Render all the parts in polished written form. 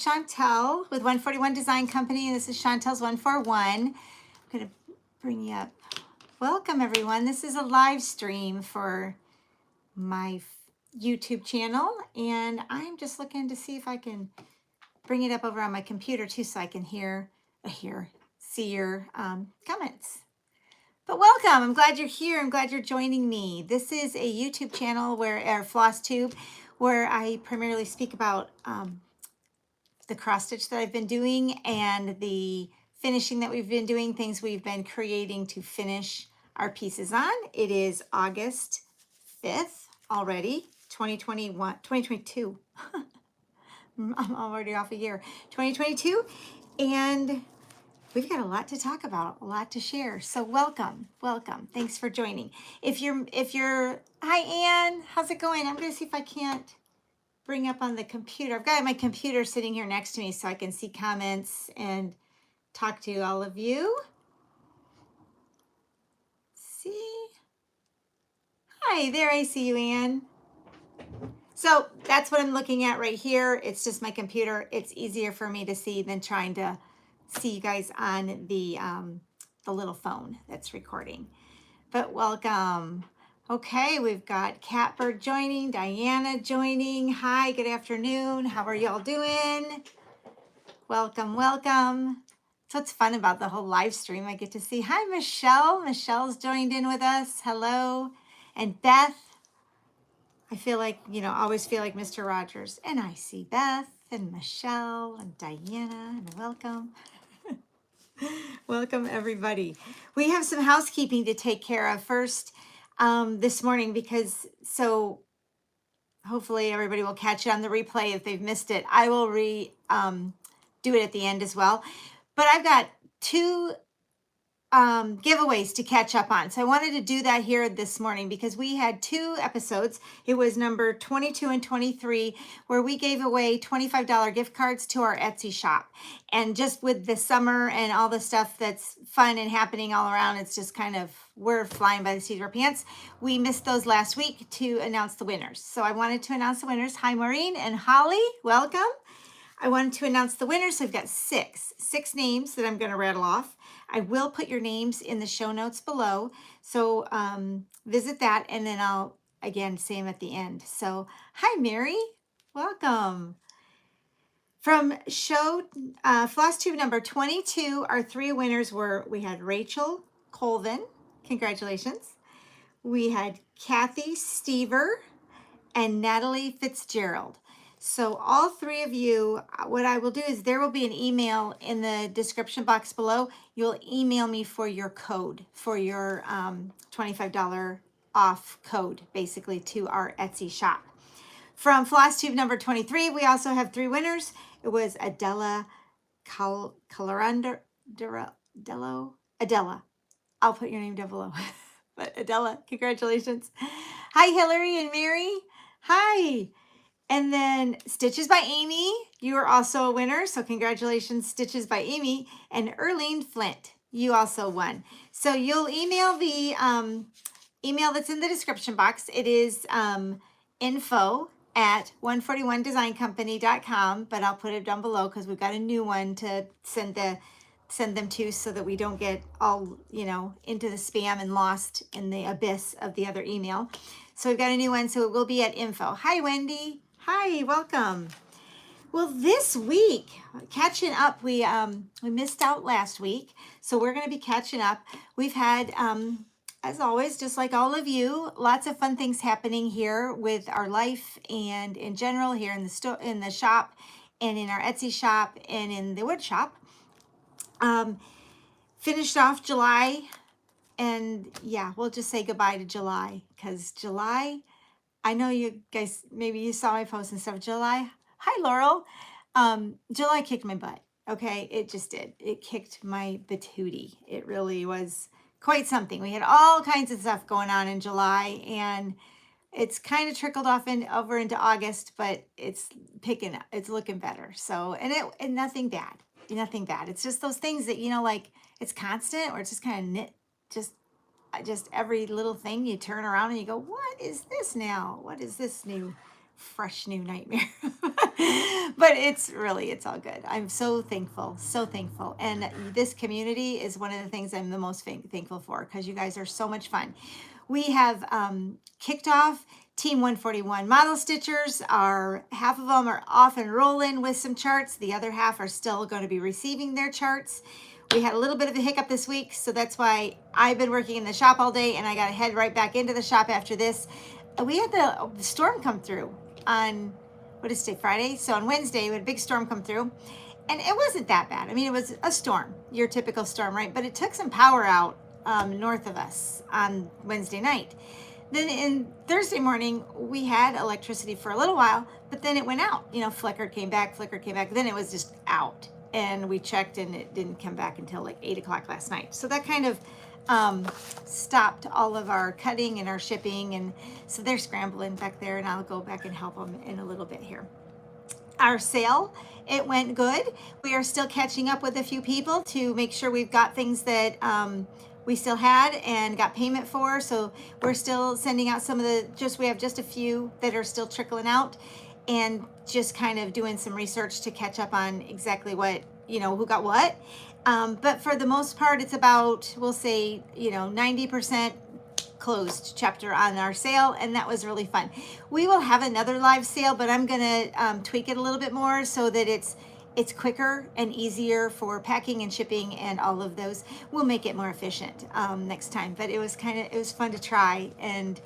Chantel with 141 Design Company. This is Chantel's 141. I'm going to bring you up. Welcome, everyone. This is a live stream for my YouTube channel, and I'm just looking to see if I can bring it up over on my computer too, so I can see your comments. But welcome. I'm glad you're here. I'm glad you're joining me. This is a YouTube channel where Flosstube, where I primarily speak about the cross stitch that I've been doing and the finishing that we've been doing, things we've been creating to finish our pieces on. It is August 5th already, 2022. I'm already off a year, 2022. And we've got a lot to talk about, a lot to share. So welcome. Thanks for joining. Hi Ann, how's it going? I'm gonna see if I can't bring up on the computer. I've got my computer sitting here next to me so I can see comments and talk to all of you. See? Hi, there I see you, Ann. So that's what I'm looking at right here. It's just my computer. It's easier for me to see than trying to see you guys on the little phone that's recording. But welcome. Okay, we've got Catbird joining, Diana joining. Hi, good afternoon. How are y'all doing? Welcome. So what's fun about the whole live stream, I get to see. Hi, Michelle. Michelle's joined in with us. Hello. And Beth. I feel like, always feel like Mr. Rogers. And I see Beth and Michelle and Diana, and welcome. Welcome, everybody. We have some housekeeping to take care of first this morning, so hopefully everybody will catch it on the replay if they've missed it. I will do it at the end as well. But I've got two giveaways to catch up on. So I wanted to do that here this morning because we had two episodes. It was number 22 and 23, where we gave away $25 gift cards to our Etsy shop. And just with the summer and all the stuff that's fun and happening all around, it's just kind of, we're flying by the seat of our pants. We missed those last week to announce the winners. So I wanted to announce the winners. Hi, Maureen and Holly, welcome. I wanted to announce the winners. So I've got six names that I'm going to rattle off. I will put your names in the show notes below. So visit that, and then I'll, again, say them at the end. So, hi, Mary. Welcome. From Flosstube number 22, our three winners we had Rachel Colvin. Congratulations. We had Kathy Stever and Nathelie Fitzgerald. So all three of you, what I will do is there will be an email in the description box below. You'll email me for your code, for your $25 off code, basically, to our Etsy shop. From Flosstube number 23, we also have three winners. It was Adela Calandrello. Adela. I'll put your name down below. But Adela, congratulations. Hi, Hillary and Mary. Hi. And then Stiches by Amy, you are also a winner. So congratulations, Stiches by Amy. And Earlene Flint, you also won. So you'll email the email that's in the description box. It is info@141designcompany.com, but I'll put it down below because we've got a new one to send them to, so that we don't get all, into the spam and lost in the abyss of the other email. So we've got a new one, so it will be at info. Hi, Wendy. Hi, welcome. Well, this week, catching up, we missed out last week, so we're going to be catching up. We've had, as always, just like all of you, lots of fun things happening here with our life and in general here in the shop and in our Etsy shop and in the wood shop. Finished off July, and yeah, we'll just say goodbye to July, because July, I know you guys, maybe you saw my post and stuff. July, hi Laurel. July kicked my butt. Okay, it just did. It kicked my patootie. It really was quite something. We had all kinds of stuff going on in July, and it's kind of trickled off over into August, but it's picking up. It's looking better. So, and nothing bad. It's just those things that, like, it's constant, or it's just kind of knit, just every little thing you turn around and you go, what is this now? What is this fresh new nightmare? But it's all good. I'm so thankful, so thankful. And this community is one of the things I'm the most thankful for, because you guys are so much fun. We have kicked off Team 141 model stitchers. Half of them are off and rolling with some charts. The other half are still going to be receiving their charts. We had a little bit of a hiccup this week, so that's why I've been working in the shop all day, and I got to head right back into the shop after this. We had the storm come through on, what is today, Friday? So on Wednesday, we had a big storm come through, and it wasn't that bad. I mean, it was a storm, your typical storm, right? But it took some power out north of us on Wednesday night. Then in Thursday morning, we had electricity for a little while, but then it went out. You know, flickered, came back, then it was just out. And we checked, and it didn't come back until like 8 o'clock last night. So that kind of stopped all of our cutting and our shipping. And so they're scrambling back there, and I'll go back and help them in a little bit here. Our sale, it went good. We are still catching up with a few people to make sure we've got things that we still had and got payment for. So we're still sending out some of we have just a few that are still trickling out, and just kind of doing some research to catch up on exactly what, who got what. But for the most part, it's about, we'll say, 90% closed chapter on our sale, and that was really fun. We will have another live sale, but I'm gonna tweak it a little bit more so that it's quicker and easier for packing and shipping, and all of those. We'll make it more efficient next time. But it was fun to try and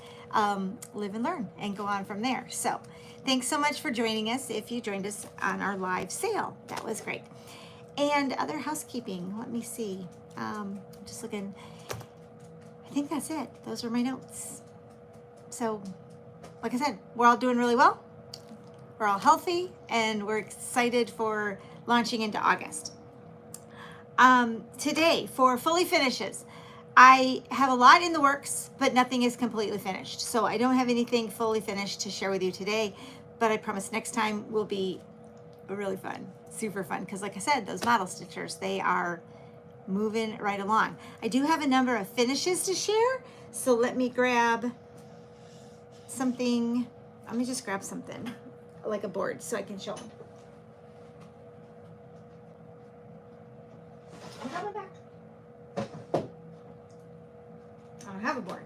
live and learn and go on from there. So thanks so much for joining us. If you joined us on our live sale, that was great. And other housekeeping, let me see. Just looking. I think that's it. Those were my notes. So, like I said, we're all doing really well. We're all healthy, and we're excited for launching into August. Today, for fully finishes, I have a lot in the works, but nothing is completely finished. So I don't have anything fully finished to share with you today, but I promise next time will be really fun, super fun. Because like I said, those model stitchers, they are moving right along. I do have a number of finishes to share. So let me grab something. Let me just grab something like a board so I can show them. I don't have a board.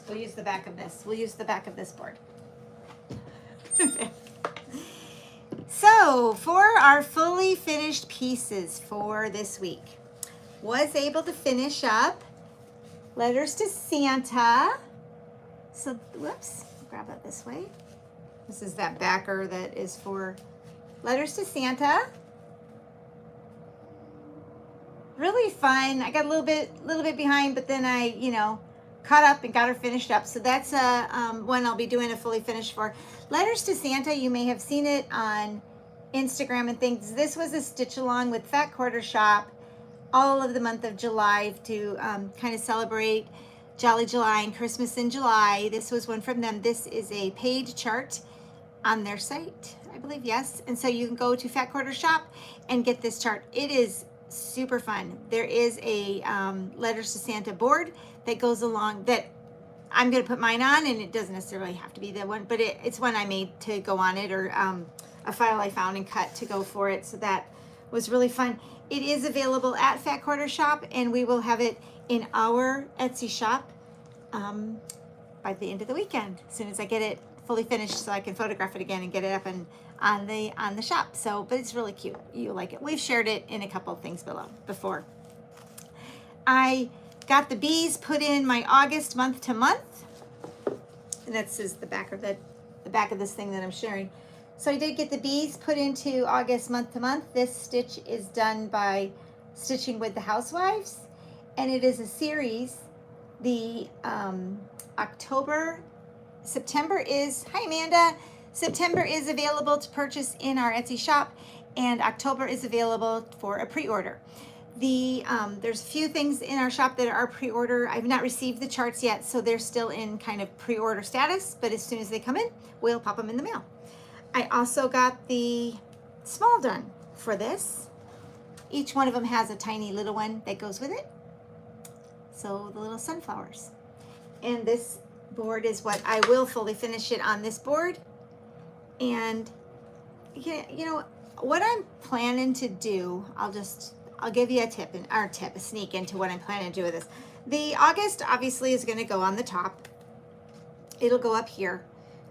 We'll use the back of this. We'll use the back of this board. So for our fully finished pieces for this week, was able to finish up Letters to Santa. So, whoops, grab that this way. This is that backer that is for Letters to Santa. Really fun. I got a little bit behind, but then I, caught up and got her finished up. So that's one I'll be doing a fully finished for. Letters to Santa, you may have seen it on Instagram and things. This was a stitch along with Fat Quarter Shop all of the month of July to kind of celebrate Jolly July and Christmas in July. This was one from them. This is a paid chart on their site, I believe, yes. And so you can go to Fat Quarter Shop and get this chart. It is super fun. There is a Letters to Santa board that goes along that I'm going to put mine on, and it doesn't necessarily have to be the one, but it's one I made to go on it, or a file I found and cut to go for it. So that was really fun. It is available at Fat Quarter Shop, and we will have it in our Etsy shop by the end of the weekend, as soon as I get it fully finished, so I can photograph it again and get it up and on the shop. So, but it's really cute. You'll like it. We've shared it in a couple of things before. I got the bees put in my August month to month, and that's the back of this thing that I'm sharing. So I did get the bees put into August month to month. This stitch is done by Stitching with the Housewives, and it is a series. The September is, hi Amanda, September is available to purchase in our Etsy shop, and October is available for a pre-order. There's a few things in our shop that are pre-order. I've not received the charts yet, so they're still in kind of pre-order status, but as soon as they come in, we'll pop them in the mail. I also got the small done for this. Each one of them has a tiny little one that goes with it. So the little sunflowers. And this board is what I will fully finish it on this board. And you know what I'm planning to do, I'll give you a tip, a sneak into what I'm planning to do with this. The August obviously is going to go on the top. It'll go up here.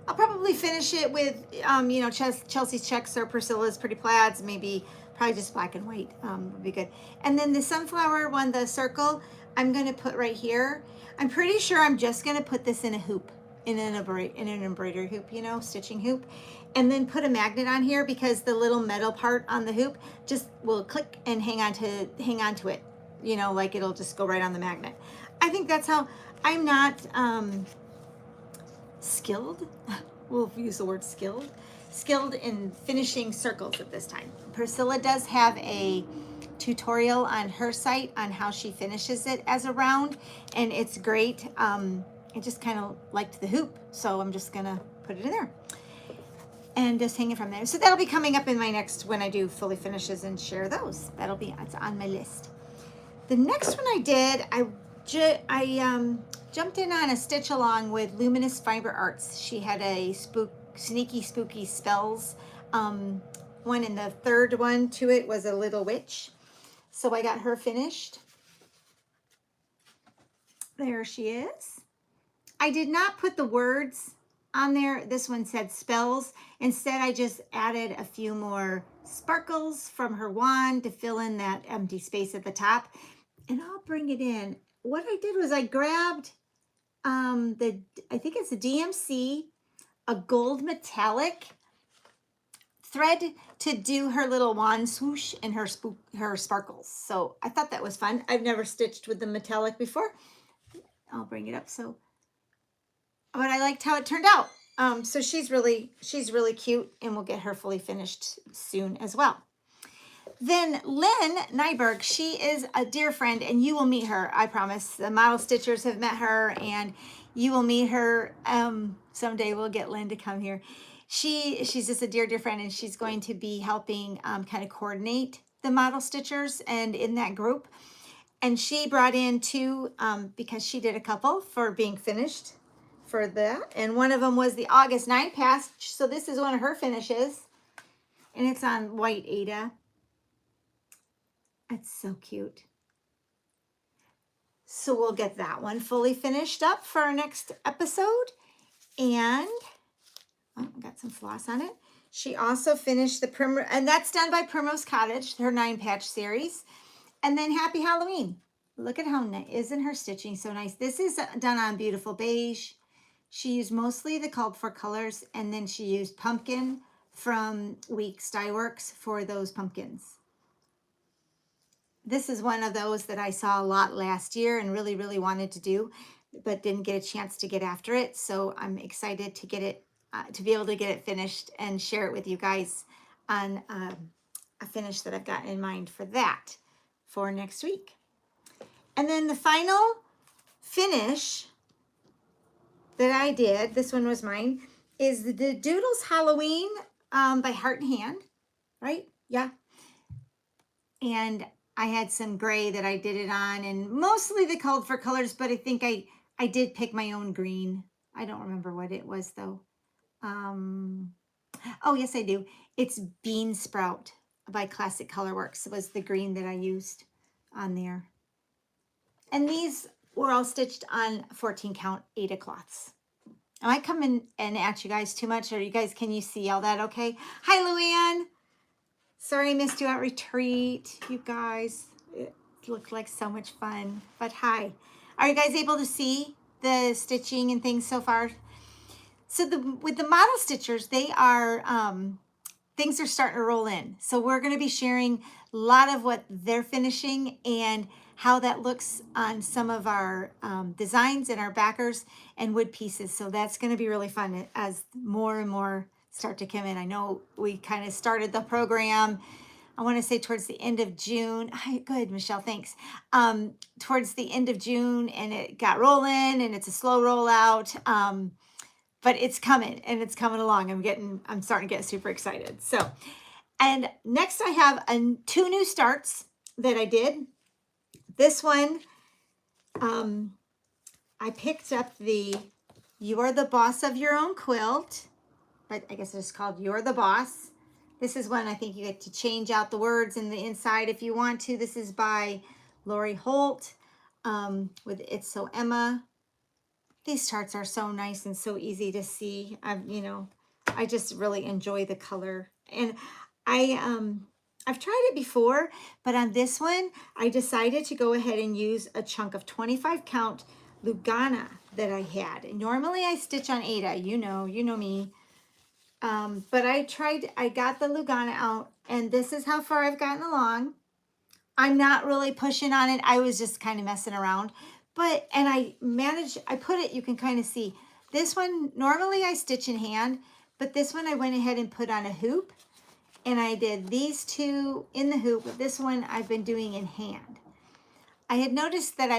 I'll probably finish it with, you know, Chelsea's checks or Priscilla's pretty plaids, maybe probably just black and white would be good. And then the sunflower one, the circle, I'm going to put right here. I'm pretty sure I'm just going to put this in a hoop, in an embroidery hoop, you know, stitching hoop, and then put a magnet on here because the little metal part on the hoop just will click and hang on to it, you know, like it'll just go right on the magnet. I think that's how. I'm not skilled, we'll use the word skilled in finishing circles at this time. Priscilla does have a tutorial on her site on how she finishes it as a round, and it's great. I just kind of liked the hoop, so I'm just gonna put it in there and just hang it from there. So that'll be coming up in my next, when I do fully finishes and share those. It's on my list. The next one I did, I jumped in on a stitch along with Luminous Fiber Arts. She had a sneaky spooky spells one, and the third one to it was a little witch. So I got her finished. There she is. I did not put the words on there. This one said spells. Instead, I just added a few more sparkles from her wand to fill in that empty space at the top. And I'll bring it in. What I did was I grabbed I think it's a DMC, a gold metallic thread to do her little wand swoosh and her sparkles. So I thought that was fun. I've never stitched with the metallic before. I'll bring it up. But I liked how it turned out. So she's really cute, and we'll get her fully finished soon as well. Then Lynn Nyberg, she is a dear friend, and you will meet her, I promise. The Model Stitchers have met her, and you will meet her. Someday we'll get Lynn to come here. She's just a dear friend, and she's going to be helping kind of coordinate the Model Stitchers and in that group. And she brought in two, because she did a couple for being finished for that. And one of them was the August 9 pass. So this is one of her finishes, and it's on white Ada. It's so cute. So we'll get that one fully finished up for our next episode. And got some floss on it. She also finished the Primrose, and that's done by Primrose Cottage, her 9-patch series. And then Happy Halloween. Look at how nice, isn't her stitching so nice? This is done on beautiful beige. She used mostly the called for colors, and then she used pumpkin from Weeks Dye Works for those pumpkins. This is one of those that I saw a lot last year and really wanted to do, but didn't get a chance to get after it. So I'm excited to get it, to be able to get it finished and share it with you guys on a finish that I've got in mind for that for next week. And then the final finish that I did, this one was mine, is the Doodles Halloween by Heart and Hand, right? Yeah. And I had some gray that I did it on, and mostly the called for colors, but I think I did pick my own green. I don't remember what it was though. Oh yes, I do. It's Bean Sprout by Classic Colorworks. It was the green that I used on there. And these were all stitched on 14 count Ada cloths. Am I coming and at you guys too much, or you guys, can you see all that okay? Hi, Luann. Sorry I missed you at retreat, you guys. It looked like so much fun, but hi. Are you guys able to see the stitching and things so far? So with the Model Stitchers, they are, things are starting to roll in. So we're gonna be sharing a lot of what they're finishing and how that looks on some of our designs and our backers and wood pieces. So that's gonna be really fun as more and more start to come in. I know we kind of started the program, I want to say towards the end of June. Hi, good, Michelle, thanks. Towards the end of June, and it got rolling, and it's a slow rollout, but it's coming, and it's coming along. I'm starting to get super excited. So, and next I have two new starts that I did. This one, I picked up the You Are the Boss of Your Own quilt. but I guess it's called You're the Boss. This is one I think you get to change out the words in the inside if you want to. This is by Lori Holt with It's So Emma. These charts are so nice and so easy to see. I just really enjoy the color. And I've tried it before, but on this one, I decided to go ahead and use a chunk of 25 count Lugana that I had. And normally I stitch on Ada, you know me. But I got the Lugana out, and this is how far I've gotten along. I'm not really pushing on it. I was just kind of messing around. And I put it, you can kind of see. This one, normally I stitch in hand, but this one I went ahead and put on a hoop. And I did these two in the hoop, but this one I've been doing in hand. I had noticed that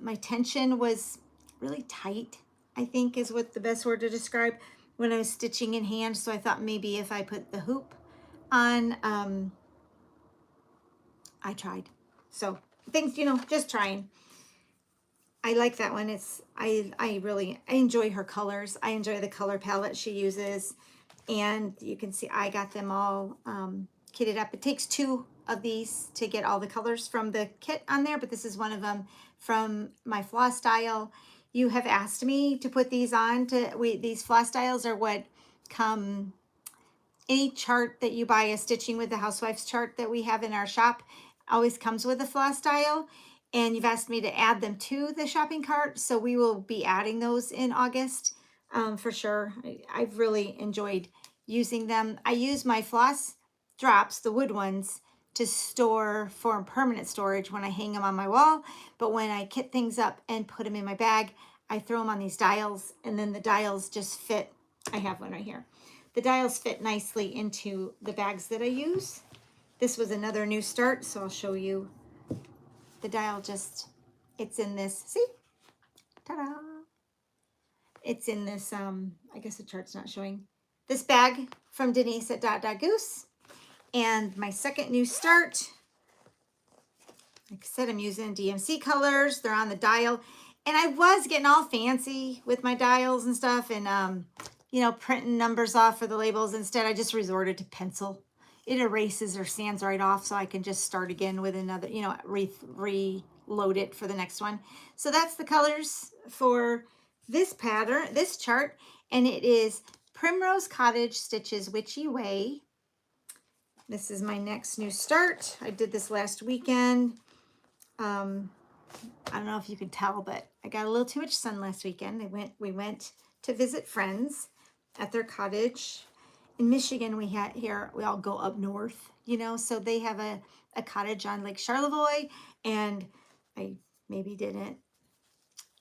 my tension was really tight, I think is what the best word to describe, when I was stitching in hand. So I thought maybe if I put the hoop on, I tried. So things, just trying. I like that one. I enjoy her colors. I enjoy the color palette she uses. And you can see I got them all kitted up. It takes 2 of these to get all the colors from the kit on there, but this is one of them from my floss style. You have asked me to put these on. These floss styles are what come, any chart that you buy, a Stitching with the Housewives chart that we have in our shop always comes with a floss style. And you've asked me to add them to the shopping cart, so we will be adding those in August for sure. I've really enjoyed using them. I use my floss drops, the wood ones, to store for permanent storage when I hang them on my wall. But when I kit things up and put them in my bag, I throw them on these dials, and then the dials just fit. I have one right here. The dials fit nicely into the bags that I use. This was another new start, so I'll show you. The dial it's in this, see? Ta-da! It's in this, I guess the chart's not showing. This bag from Denise at Goose. And my second new start, like I said, I'm using DMC colors. They're on the dial. And I was getting all fancy with my dials and stuff and, printing numbers off for the labels. Instead, I just resorted to pencil. It erases or sands right off, so I can just start again with another, reload it for the next one. So that's the colors for this pattern, this chart, and it is Primrose Cottage Stitches Witchy Way. This is my next new start. I did this last weekend. I don't know if you can tell, but I got a little too much sun last weekend. We went to visit friends at their cottage. In Michigan, we all go up north, so they have a cottage on Lake Charlevoix, and I maybe didn't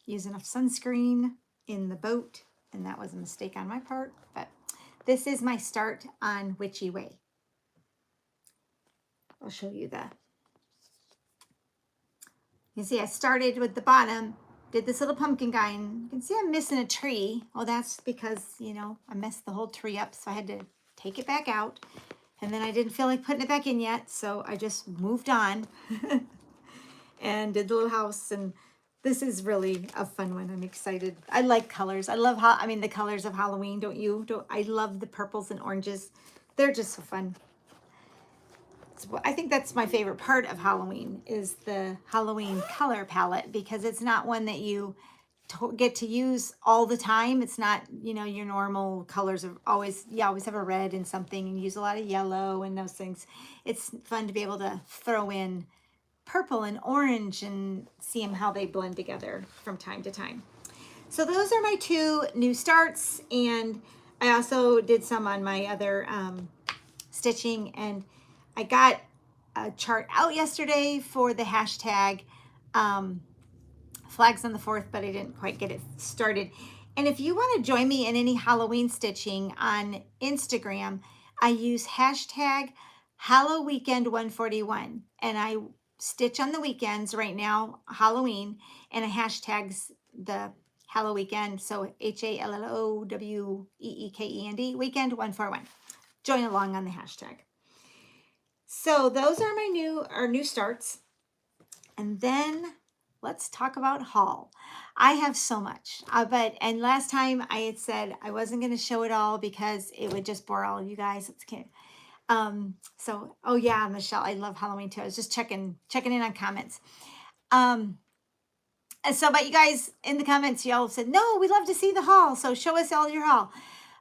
use enough sunscreen in the boat, and that was a mistake on my part, but this is my start on Witchy Way. I'll show you that. You can see I started with the bottom, did this little pumpkin guy, and you can see I'm missing a tree. Well, that's because, I messed the whole tree up, so I had to take it back out. And then I didn't feel like putting it back in yet, so I just moved on and did the little house. And this is really a fun one. I'm excited. I like colors. I love the colors of Halloween, don't you? I love the purples and oranges. They're just so fun. I think that's my favorite part of Halloween is the Halloween color palette, because it's not one that you get to use all the time. It's not, your normal colors you always have a red and something and use a lot of yellow and those things. It's fun to be able to throw in purple and orange and see how they blend together from time to time. So those are my 2 new starts, and I also did some on my other stitching, and I got a chart out yesterday for the hashtag Flags on the 4th, but I didn't quite get it started. And if you want to join me in any Halloween stitching on Instagram, I use hashtag HalloWeekend141, and I stitch on the weekends right now, Halloween, and I hashtags the Hallow Weekend, so HALLOWEEKEND weekend 141. Join along on the hashtag. So those are my new starts. And then let's talk about haul. I have so much, and last time I had said I wasn't going to show it all because it would just bore all of you guys. It's cute. So, oh yeah, Michelle, I love Halloween too. I was just checking in on comments. And so, but you guys in the comments, y'all said, no, we'd love to see the haul. So show us all your haul.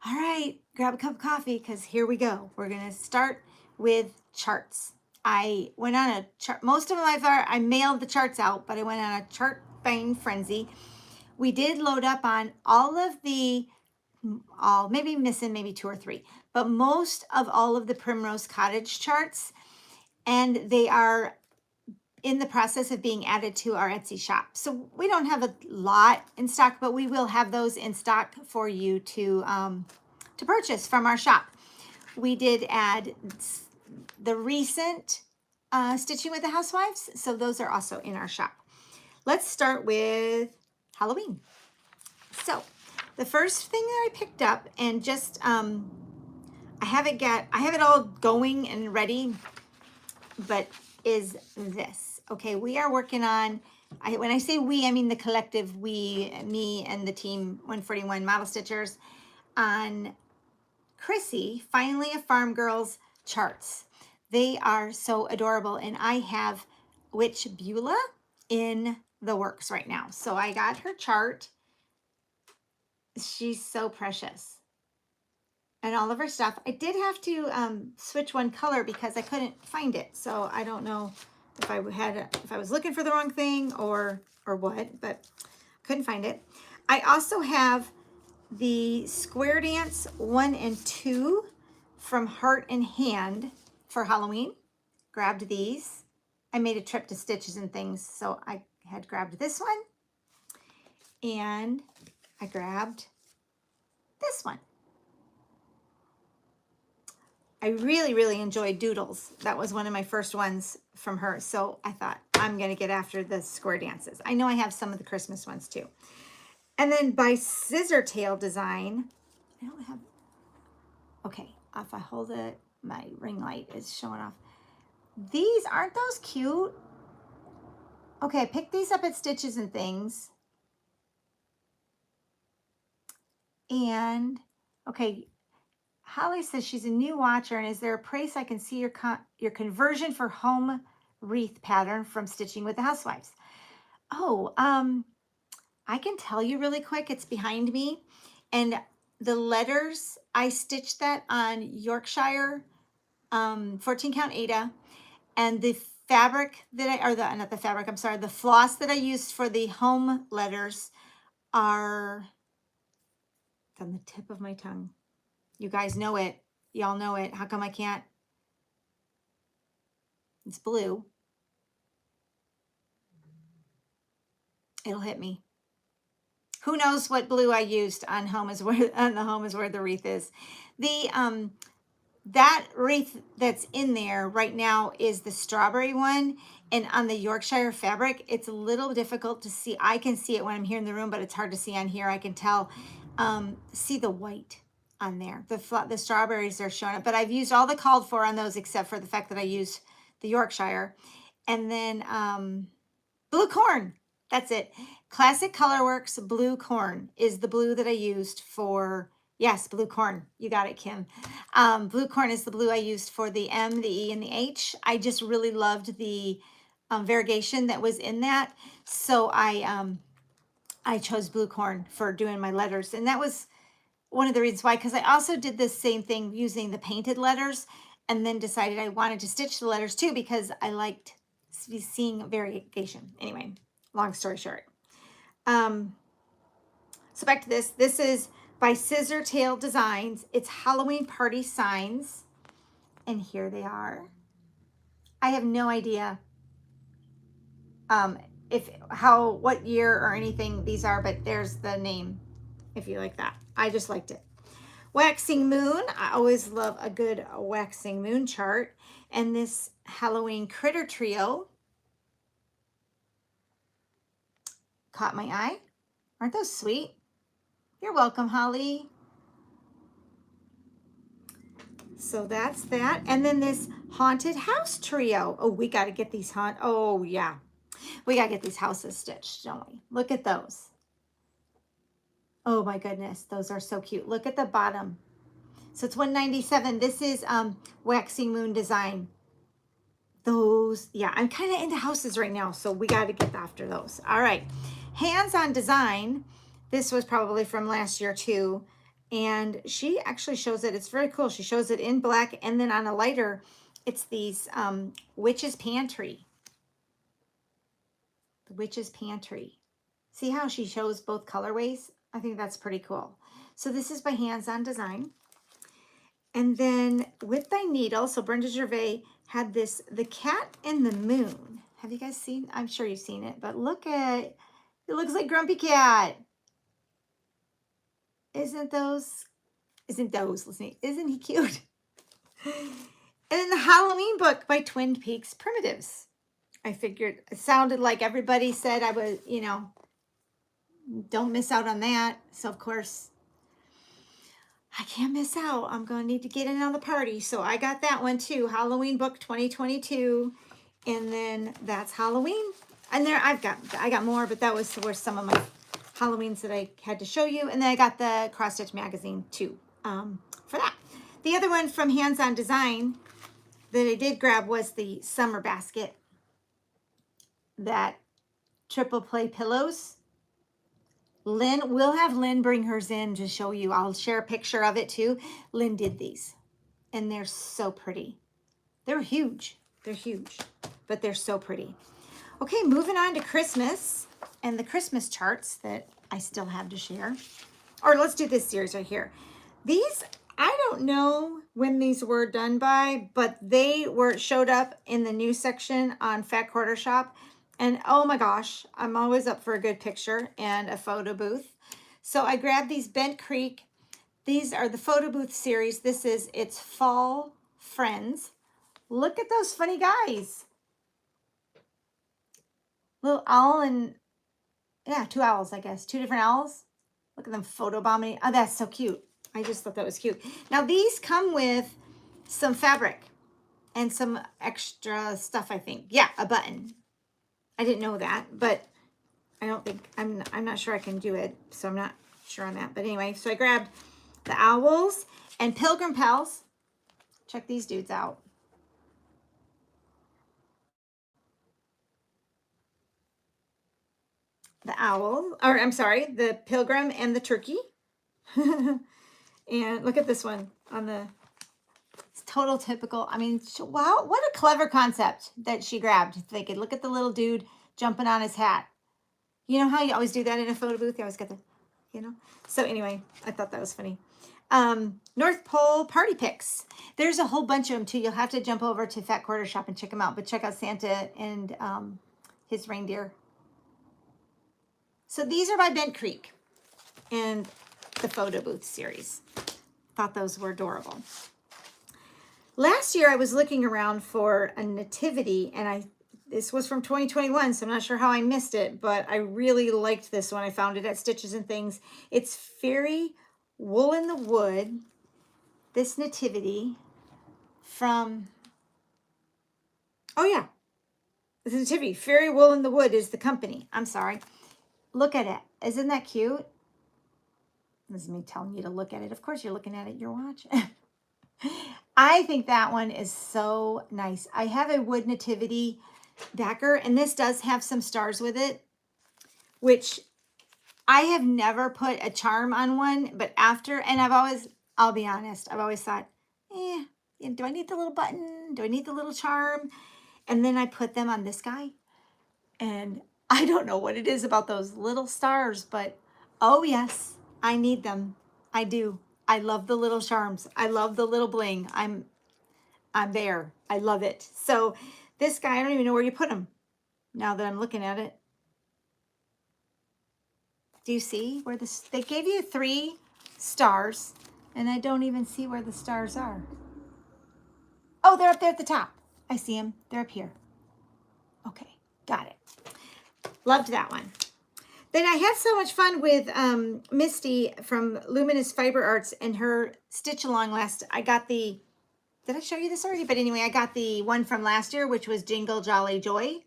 All right, grab a cup of coffee because here we go. We're going to start with charts. I went on a chart. Most of them I mailed the charts out, but I went on a chart buying frenzy. We did load up on all of the, maybe missing maybe 2 or 3, but most of all of the Primrose Cottage charts. And they are in the process of being added to our Etsy shop. So we don't have a lot in stock, but we will have those in stock for you to purchase from our shop. We did add the recent Stitching with the Housewives, so those are also in our shop. Let's start with Halloween. So the first thing that I picked up, and just I have it all going and ready, but is this. Okay, we are working on, when I say we, I mean the collective we, me and the team 141 Model Stitchers, on Chrissy, Finally a Farm Girl's charts. They are so adorable, and I have Witch Beulah in the works right now. So I got her chart. She's so precious. And all of her stuff. I did have to switch one color because I couldn't find it. So I don't know if I was looking for the wrong thing or what, but couldn't find it. I also have the Square Dance 1 and 2 from Heart and Hand for Halloween. Grabbed these. I made a trip to Stiches and things, so I had grabbed this one. And I grabbed this one. I really, really enjoyed Doodles. That was one of my first ones from her. So I thought, I'm going to get after the Square Dances. I know I have some of the Christmas ones too. And then by Scissortail Design, I don't have, okay, if I hold it, my ring light is showing off. These, aren't those cute? Okay, I picked these up at Stitches and things. And, okay, Holly says she's a new watcher, and is there a place I can see your conversion for home wreath pattern from Stitching with the Housewives? Oh, I can tell you really quick. It's behind me, and the letters, I stitched that on Yorkshire 14 count Aida, and the fabric that not the fabric, I'm sorry, the floss that I used for the home letters are, it's on the tip of my tongue. You guys know it. Y'all know it. How come I can't? It's blue. It'll hit me. Who knows what blue I used on Home is Where the Wreath is. The that wreath that's in there right now is the strawberry one, and on the Yorkshire fabric, it's a little difficult to see. I can see it when I'm here in the room, but it's hard to see on here. I can tell, see the white on there. The strawberries are showing up, but I've used all the called for on those except for the fact that I used the Yorkshire. And then blue corn, that's it. Classic Colorworks Blue Corn is the blue that I used for, yes, blue corn. You got it, Kim. Blue corn is the blue I used for the M, the E, and the H. I just really loved the variegation that was in that. So I chose blue corn for doing my letters. And that was one of the reasons why, because I also did the same thing using the painted letters, and then decided I wanted to stitch the letters too because I liked seeing variegation. Anyway, long story short. So back to this. This is by Scissortail Designs. It's Halloween Party Signs. And here they are. I have no idea what year or anything these are, but there's the name if you like that. I just liked it. Waxing Moon. I always love a good Waxing Moon chart. And this Halloween Critter Trio caught my eye. Aren't those sweet? You're welcome, Holly. So that's that. And then this Haunted House Trio. Oh, we got to get these oh yeah. We got to get these houses stitched, don't we? Look at those. Oh my goodness, those are so cute. Look at the bottom. So it's $197. This is Waxing Moon design. Those, yeah, I'm kind of into houses right now, so we got to get after those. All right, hands-on design. This was probably from last year too, and she actually shows it. It's very cool. She shows it in black, and then on a lighter, it's these witch's pantry. The witch's pantry. See how she shows both colorways? I think that's pretty cool. So this is by Hands-On Design. And then with Thy Needle, so Brenda Gervais had this, The Cat and the Moon. Have you guys seen? I'm sure you've seen it, but look at, it looks like Grumpy Cat. Isn't he cute? And then the Halloween book by Twin Peaks Primitives. I figured it sounded like everybody said I was, you know, don't miss out on that. So of course, I can't miss out. I'm going to need to get in on the party. So I got that one too. Halloween book 2022. And then that's Halloween. And there I got more, but that was where some of my Halloweens that I had to show you. And then I got the Cross Stitch magazine too for that. The other one from Hands-On Design that I did grab was the Summer Basket. That triple play pillows. We'll have Lynn bring hers in to show you. I'll share a picture of it too. Lynn did these and they're so pretty. They're huge, but they're so pretty. Okay, moving on to Christmas and the Christmas charts that I still have to share. Or let's do this series right here. These, I don't know when these were done by, but they showed up in the news section on Fat Quarter Shop. And oh my gosh, I'm always up for a good picture and a photo booth. So I grabbed these Bent Creek. These are the photo booth series. It's Fall Friends. Look at those funny guys. Little owl and, yeah, two owls, I guess. Two different owls. Look at them photobombing. Oh, that's so cute. I just thought that was cute. Now these come with some fabric and some extra stuff, I think. Yeah, a button. I didn't know that, but I don't think, I'm not sure I can do it, so I'm not sure on that. But anyway, so I grabbed the owls and Pilgrim Pals. Check these dudes out. The owl, or I'm sorry, the pilgrim and the turkey. And look at this one on the, it's total typical. I mean, wow, what a clever concept that she grabbed. They could look at the little dude jumping on his hat. You know how you always do that in a photo booth? You always get the, you know? So anyway, I thought that was funny. North Pole Party Picks. There's a whole bunch of them too. You'll have to jump over to Fat Quarter Shop and check them out. But check out Santa and his reindeer. So these are by Bent Creek and the photo booth series. Thought those were adorable. Last year I was looking around for a nativity and this was from 2021, so I'm not sure how I missed it, but I really liked this one. I found it at Stitches and Things. It's Fairy Wool in the Wood, this nativity from, oh yeah, this nativity, Fairy Wool in the Wood is the company. I'm sorry. Look at it. Isn't that cute? This is me telling you to look at it. Of course you're looking at it, you're watching. I think that one is so nice. I have a wood nativity backer, and this does have some stars with it, which I have never put a charm on one, but after, and I'll be honest, I've always thought, do I need the little button? Do I need the little charm? And then I put them on this guy, and I don't know what it is about those little stars, but oh yes, I need them. I do. I love the little charms. I love the little bling. I'm there. I love it. So this guy, I don't even know where you put him now that I'm looking at it. Do you see where they gave you 3 stars and I don't even see where the stars are. Oh, they're up there at the top. I see them. They're up here. Okay, got it. Loved that one. Then I had so much fun with Misty from Luminous Fiber Arts and her stitch along I got the, did I show you this already? But anyway, I got the one from last year, which was Jingle Jolly Joy.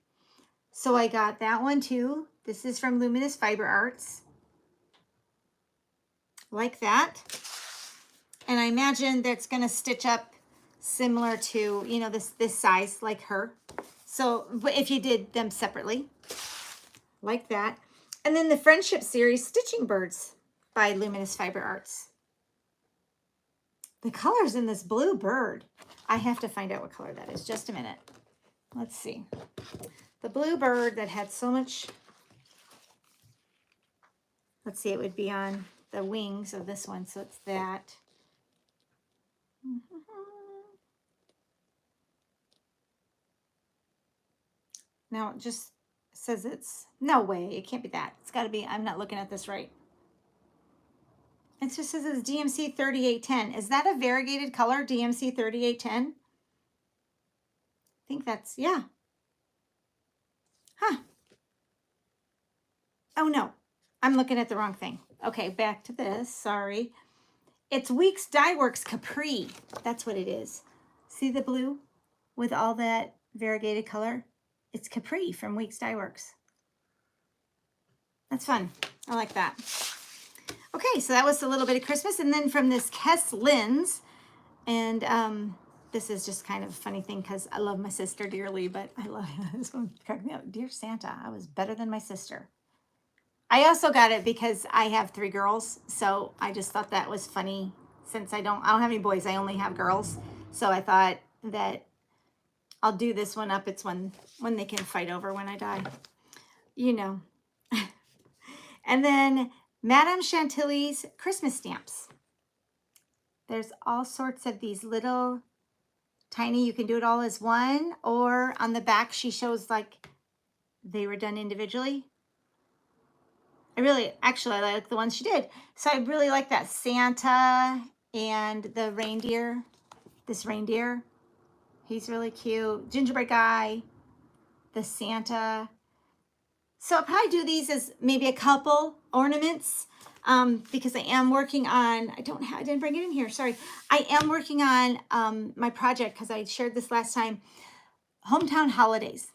So I got that one too. This is from Luminous Fiber Arts. Like that. And I imagine that's going to stitch up similar to, you know, this size like her. So, but if you did them separately, like that. And then the Friendship Series Stitching Birds by Luminous Fiber Arts. The colors in this blue bird, I have to find out what color that is. Just a minute. Let's see. The blue bird that had so much, let's see, it would be on the wings of this one. So it's that. Now it just says it's, no way, it can't be that. It's got to be, I'm not looking at this right. It just says it's DMC 3810. Is that a variegated color, DMC 3810? I think that's, yeah. Huh. Oh no, I'm looking at the wrong thing. Okay, back to this, sorry. It's Weeks Dye Works Capri. That's what it is. See the blue with all that variegated color? It's Capri from Weeks Dye Works. That's fun. I like that. Okay, so that was a little bit of Christmas. And then from this Kess Lens, and this is just kind of a funny thing because I love my sister dearly, but I love this one. Cracked me up. Dear Santa, I was better than my sister. I also got it because I have 3 girls, so I just thought that was funny. Since I don't have any boys, I only have girls. So I thought that I'll do this one up. It's when they can fight over when I die. You know. And then Madame Chantilly's Christmas stamps. There's all sorts of these little tiny, you can do it all as one, or on the back she shows like they were done individually. I like the ones she did. So I really like that Santa and the reindeer, this reindeer. He's really cute. Gingerbread guy, the Santa. So I'll probably do these as maybe a couple ornaments because I am working on, I didn't bring it in here, sorry. I am working on my project because I shared this last time, Hometown Holidays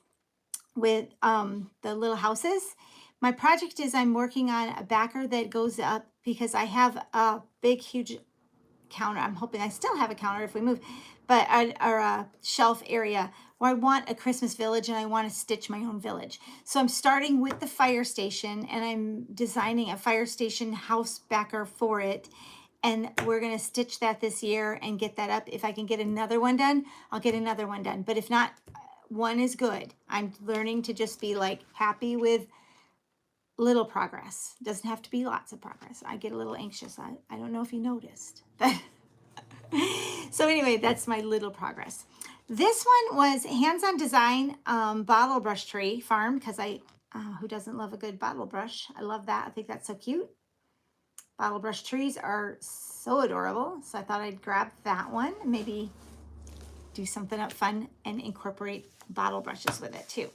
with the little houses. My project is I'm working on a backer that goes up because I have a big, huge counter. I'm hoping I still have a counter if we move, but a shelf area where I want a Christmas village and I want to stitch my own village. So I'm starting with the fire station and I'm designing a fire station house backer for it. And we're going to stitch that this year and get that up. If I can get another one done, I'll get another one done. But if not, one is good. I'm learning to just be like happy with little progress. Doesn't have to be lots of progress. I get a little anxious. I don't know if you noticed, but so anyway, that's my little progress. This one was hands-on design bottle brush tree farm because who doesn't love a good bottle brush? I love that. I think that's so cute. Bottle brush trees are so adorable. So I thought I'd grab that one and maybe do something up fun and incorporate bottle brushes with it too.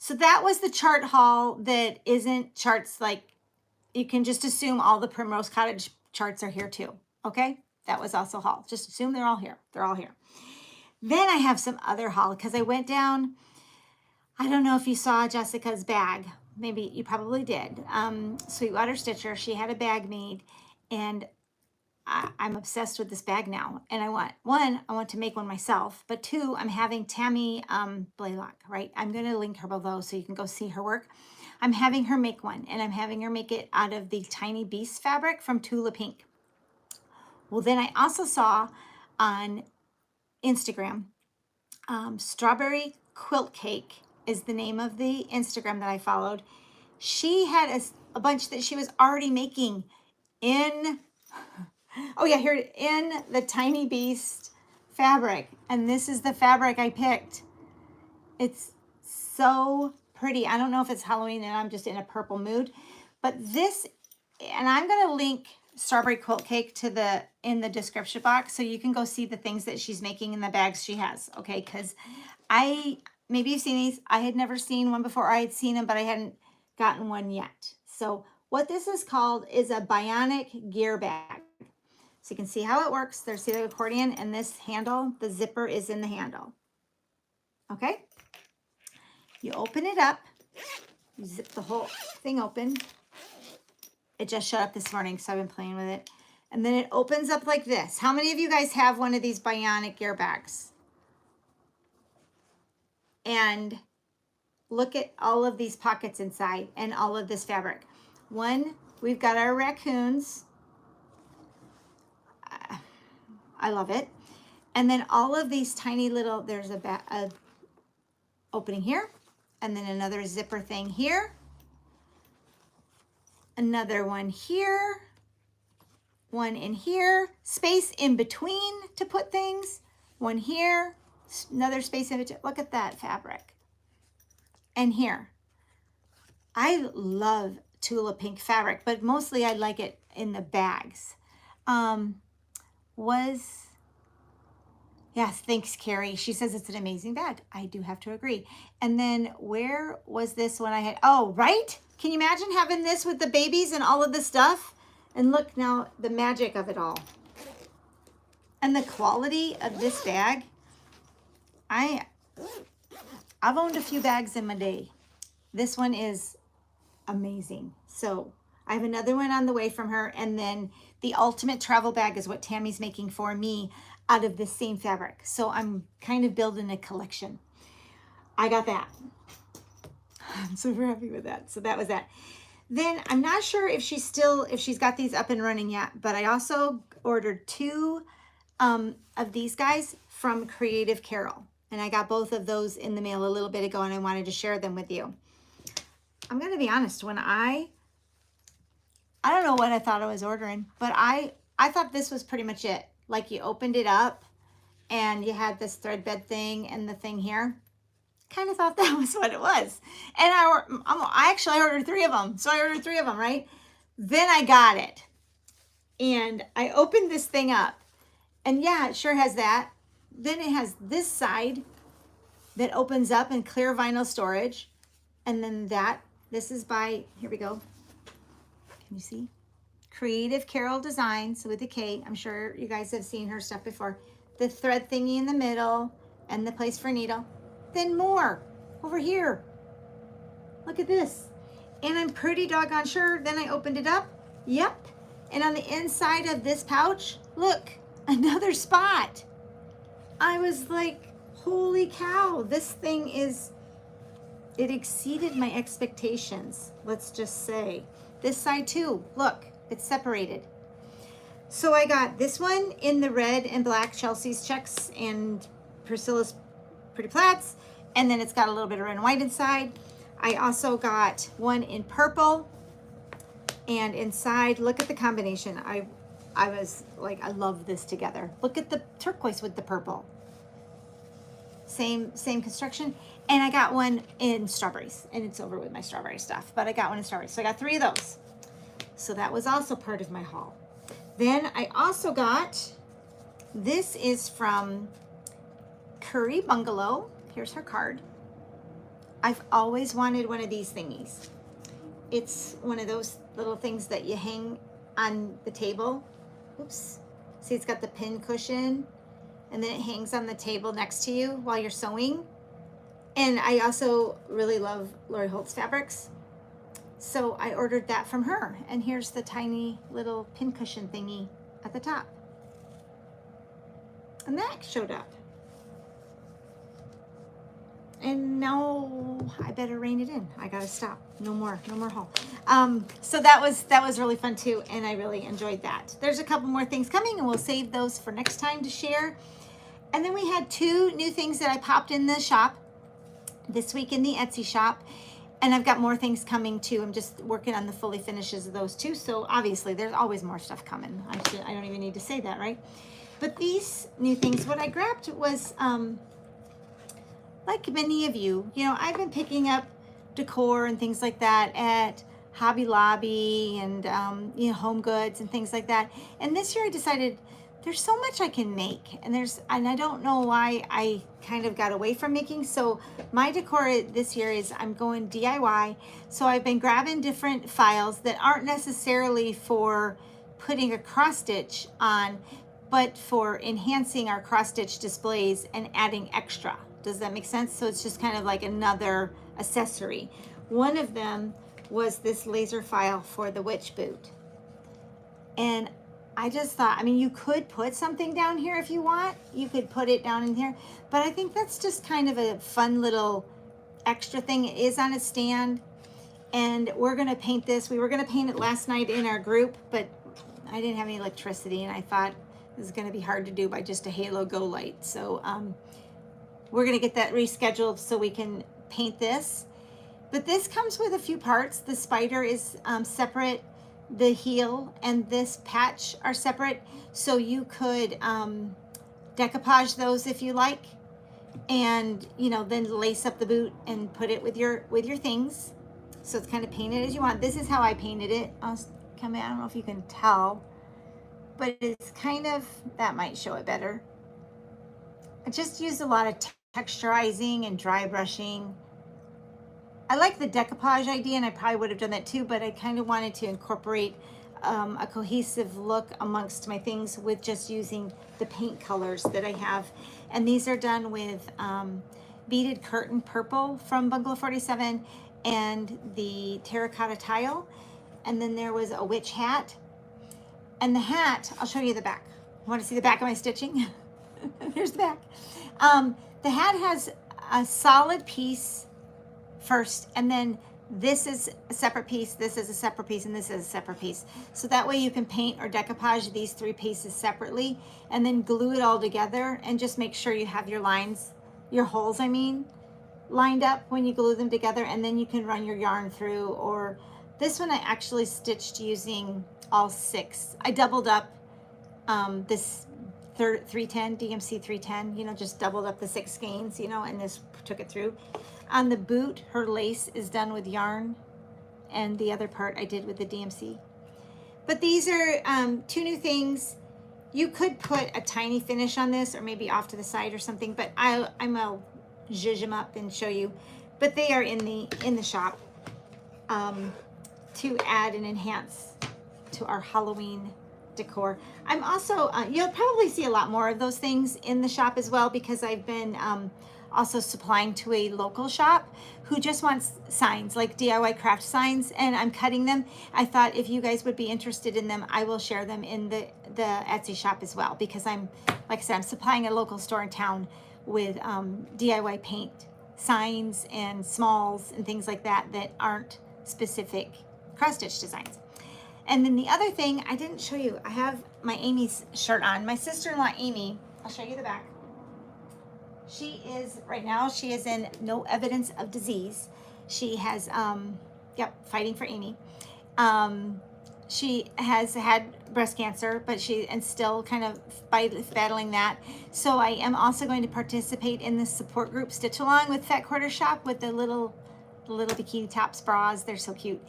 So that was the chart haul that isn't charts like, you can just assume all the Primrose Cottage charts are here too, okay? That was also haul. Just assume they're all here. They're all here. Then I have some other haul because I went down, I don't know if you saw Jessica's bag. Maybe you probably did. Sweetwater Stitcher, she had a bag made and I'm obsessed with this bag now. And I want to make one myself, but 2, I'm having Tammy Blaylock, right? I'm going to link her below so you can go see her work. I'm having her make one and I'm having her make it out of the Tiny Beast fabric from Tula Pink. Well, then I also saw on Instagram, Strawberry Quilt Cake is the name of the Instagram that I followed. She had a bunch that she was already making in, oh yeah, here in the Tiny Beast fabric. And this is the fabric I picked. It's so pretty. I don't know if it's Halloween and I'm just in a purple mood, but this, and I'm going to link Strawberry Quilt Cake in the description box so you can go see the things that she's making in the bags she has, okay? Because maybe you've seen these. I had never seen one before. I had seen them, but I hadn't gotten one yet. So what this is called is a Bionic Gear Bag. So you can see how it works. There's the accordion and this handle, the zipper is in the handle. Okay? You open it up You zip the whole thing open. It just shut up this morning, so I've been playing with it. And then it opens up like this. How many of you guys have one of these Bionic Gear Bags? And look at all of these pockets inside and all of this fabric. One, we've got our raccoons. I love it. And then all of these tiny little, there's a opening here, and then another zipper thing here. Another one here. One in here, space in between to put things. One here, another space in between. Look at that fabric. And here. I love Tula Pink fabric, but mostly I like it in the bags. Yes, thanks, Carrie. She says it's an amazing bag. I do have to agree. And then where was this one I had? Oh, right? Can you imagine having this with the babies and all of the stuff? And look now, the magic of it all. And the quality of this bag. I've owned a few bags in my day. This one is amazing. So I have another one on the way from her. And then the ultimate travel bag is what Tammy's making for me out of this same fabric. So I'm kind of building a collection. I got that. I'm super happy with that. So that was that. Then I'm not sure if she's got these up and running yet, but I also ordered 2 of these guys from Creative Carol. And I got both of those in the mail a little bit ago, and I wanted to share them with you. I'm going to be honest, when I don't know what I thought I was ordering, but I thought this was pretty much it. Like you opened it up and you had this thread bed thing and the thing here. Kind of thought that was what it was. And I actually ordered 3 of them. So I ordered 3 of them, right? Then I got it. And I opened this thing up. And yeah, it sure has that. Then it has this side that opens up in clear vinyl storage. And then this is by, here we go. Can you see? Creative Carol Designs with a K. I'm sure you guys have seen her stuff before. The thread thingy in the middle and the place for a needle. Then more over here. Look at this. And I'm pretty doggone sure. Then I opened it up. Yep. And on the inside of this pouch, look, another spot. I was like, holy cow, this thing it exceeded my expectations. Let's just say. This side too, look, it's separated. So I got this one in the red and black, Chelsea's checks and Priscilla's pretty plats, and then it's got a little bit of red and white inside. I also got one in purple, and inside, look at the combination. I was like, I love this together. Look at the turquoise with the purple. Same construction. And I got one in strawberries, and it's over with my strawberry stuff, but I got one in strawberries. So I got 3 of those. So that was also part of my haul. Then I also got, this is from Curry Bungalow. Here's her card. I've always wanted one of these thingies. It's one of those little things that you hang on the table. Oops. See, it's got the pin cushion, and then it hangs on the table next to you while you're sewing. And I also really love Lori Holt's fabrics. So I ordered that from her. And here's the tiny little pin cushion thingy at the top. And that showed up. And now I better rein it in. I gotta stop. No more haul. So that was really fun too, and I really enjoyed that. There's a couple more things coming, and we'll save those for next time to share. And then we had 2 new things that I popped in the shop this week in the Etsy shop, and I've got more things coming too. I'm just working on the fully finishes of those too. So obviously there's always more stuff coming. I don't even need to say that, right? But these new things, what I grabbed was, like many of you, I've been picking up decor and things like that at Hobby Lobby and, Home Goods and things like that. And this year I decided there's so much I can make, and I don't know why I kind of got away from making. So my decor this year is I'm going DIY. So I've been grabbing different files that aren't necessarily for putting a cross stitch on, but for enhancing our cross stitch displays and adding extra. Does that make sense? So it's just kind of like another accessory. One of them was this laser file for the witch boot. And I just thought, I mean, you could put something down here if you want. You could put it down in here. But I think that's just kind of a fun little extra thing. It is on a stand. And we're going to paint this. We were going to paint it last night in our group, but I didn't have any electricity. And I thought this is going to be hard to do by just a halo go light. So we're going to get that rescheduled so we can paint this. But this comes with a few parts. The spider is separate. The heel and this patch are separate. So you could decoupage those if you like. And, you know, then lace up the boot and put it with your things. So it's kind of painted as you want. This is how I painted it. I don't know if you can tell, but it's kind of, that might show it better. I just used a lot of texturizing and dry brushing. I like the decoupage idea, and I probably would have done that too, but I kind of wanted to incorporate a cohesive look amongst my things with just using the paint colors that I have. And these are done with beaded curtain purple from Bungalow 47 and the terracotta tile. And then there was a witch hat. And the hat, I'll show you the back. Want to see the back of my stitching? Here's the back. The hat has a solid piece first, and then this is a separate piece, this is a separate piece, and this is a separate piece. So that way you can paint or decoupage these three pieces separately and then glue it all together, and just make sure you have your lines, your holes, I mean, lined up when you glue them together, and then you can run your yarn through. Or this one I actually stitched using all 6. I doubled up this 310, DMC 310, you know, just doubled up the 6 skeins, you know, and this took it through. On the boot, her lace is done with yarn, and the other part I did with the DMC. But these are 2 new things. You could put a tiny finish on this, or maybe off to the side or something, but I'll zhuzh them up and show you. But they are in the shop to add and enhance to our Halloween decor. I'm also, you'll probably see a lot more of those things in the shop as well, because I've been also supplying to a local shop who just wants signs, like DIY craft signs, and I'm cutting them. I thought if you guys would be interested in them, I will share them in the Etsy shop as well, because I'm, like I said, I'm supplying a local store in town with DIY paint signs and smalls and things like that that aren't specific cross stitch designs. And then the other thing I didn't show you, I have my Amy's shirt on. My sister-in-law Amy, I'll show you the back. She is, right now, she is in no evidence of disease. She has, fighting for Amy. She has had breast cancer, but and still kind of battling that. So I am also going to participate in the support group Stitch Along with Fat Quarter Shop with the little bikini tops bras. They're so cute.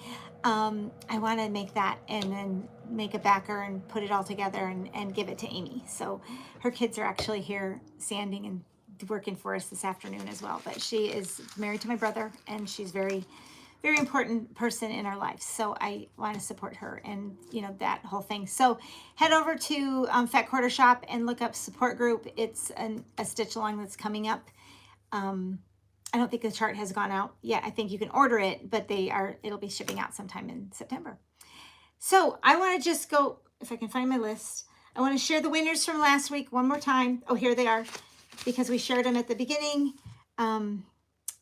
I want to make that and then make a backer and put it all together and give it to Amy. So her kids are actually here sanding and working for us this afternoon as well. But she is married to my brother, and she's very, very important person in our lives. So I want to support her and, you know, that whole thing. So head over to Fat Quarter Shop and look up support group. It's a Stitch Along that's coming up. I don't think the chart has gone out yet. I think you can order it, but it'll be shipping out sometime in September. So I want to just go, if I can find my list, I want to share the winners from last week one more time. Oh, here they are, because we shared them at the beginning, in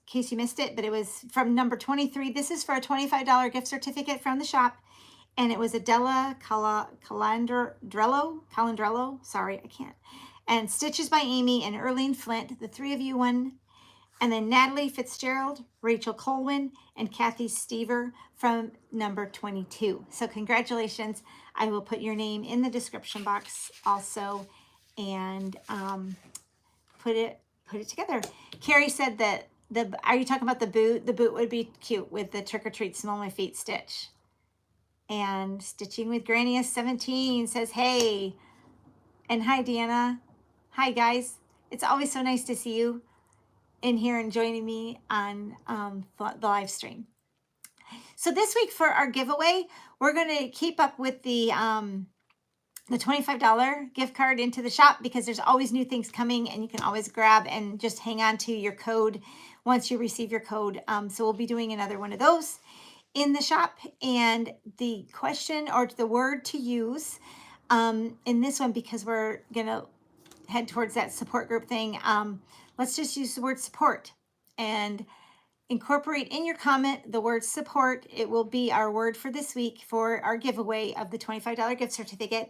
case you missed it, but it was from number 23. This is for a $25 gift certificate from the shop. And it was Adela Calandrello, sorry, I can't. And Stitches by Amy and Earlene Flint, the 3 of you won. And then Nathelie Fitzgerald, Rachel Colvin, and Kathy Stever from number 22. So congratulations. I will put your name in the description box also, and put it together. Carrie said that are you talking about the boot? The boot would be cute with the Trick or Treat Smell My Feet stitch. And Stitching with Granny S17 says, hey. And hi, Deanna. Hi, guys. It's always so nice to see you in here and joining me on the live stream. So this week for our giveaway, we're going to keep up with the the $25 gift card into the shop, because there's always new things coming and you can always grab and just hang on to your code once you receive your code. So we'll be doing another one of those in the shop. And the question or the word to use in this one, because we're gonna head towards that support group thing, let's just use the word support and incorporate in your comment the word support. It will be our word for this week for our giveaway of the $25 gift certificate.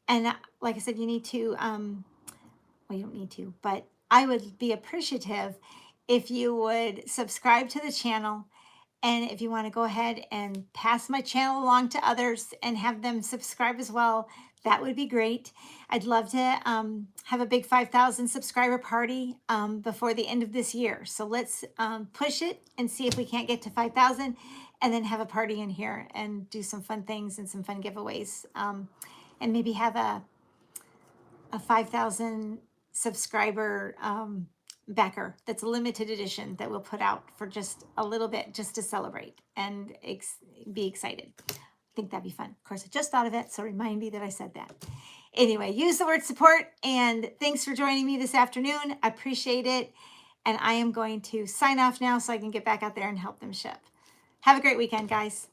And like I said, you need to, well, you don't need to, but I would be appreciative if you would subscribe to the channel. And if you want to go ahead and pass my channel along to others and have them subscribe as well, that would be great. I'd love to have a big 5,000 subscriber party before the end of this year. So let's push it and see if we can't get to 5,000 and then have a party in here and do some fun things and some fun giveaways. And maybe have a 5,000 subscriber backer that's a limited edition that we'll put out for just a little bit, just to celebrate and be excited. I think that'd be fun. Of course, I just thought of it, so remind me that I said that. Anyway, use the word support, and thanks for joining me this afternoon. I appreciate it, and I am going to sign off now so I can get back out there and help them ship. Have a great weekend, guys.